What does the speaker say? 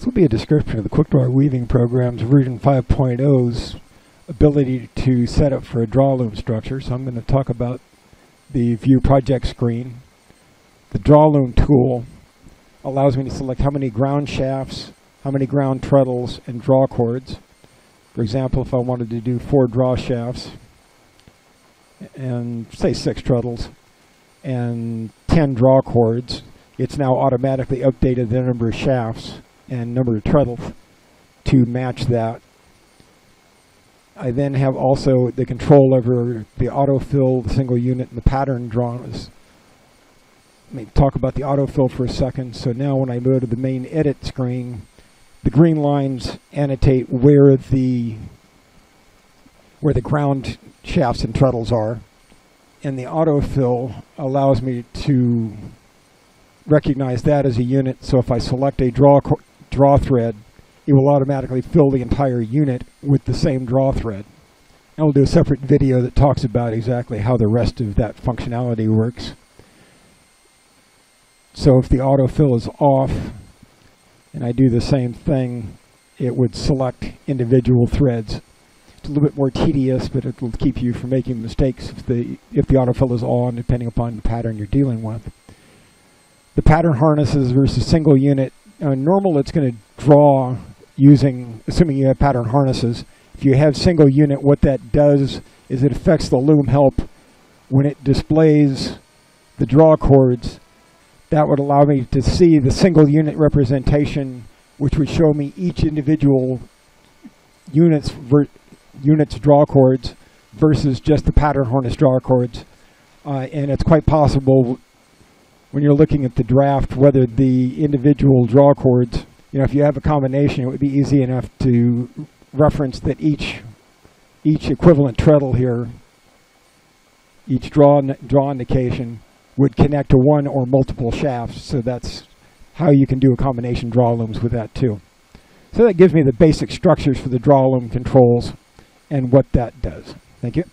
will be a description of the Quickdraw Weaving program's version 5.0's ability to set up for a Drawloom structure. So I'm going to talk about the View Project screen. The Drawloom tool allows me to select how many ground shafts, how many ground treadles, and draw cords. For example, if I wanted to do 4 draw shafts and say 6 treadles and 10 draw cords, it's now automatically updated the number of shafts and number of treadles to match that. I then have also the control over the autofill, the single unit, and the pattern drawings. Let me talk about the autofill for a second. So now when I go to the main edit screen, the green lines annotate where the ground shafts and treadles are, and the autofill allows me to recognize that as a unit. So if I select a draw thread, it will automatically fill the entire unit with the same draw thread. And we'll do a separate video that talks about exactly how the rest of that functionality works. So if the autofill is off and I do the same thing, it would select individual threads. It's a little bit more tedious, but it will keep you from making mistakes if the autofill is on, depending upon the pattern you're dealing with. The pattern harnesses versus single unit. Normal, it's going to draw using, assuming you have pattern harnesses. If you have single unit, what that does is it affects the loom help when it displays the draw cords. That would allow me to see the single unit representation, which would show me each individual unit's draw cords versus just the pattern harness draw cords. And it's quite possible when you're looking at the draft whether the individual draw cords, if you have a combination, it would be easy enough to reference that each equivalent treadle here, each draw indication, would connect to one or multiple shafts. So that's how you can do a combination draw looms with that too. So that gives me the basic structures for the draw loom controls and what that does. Thank you.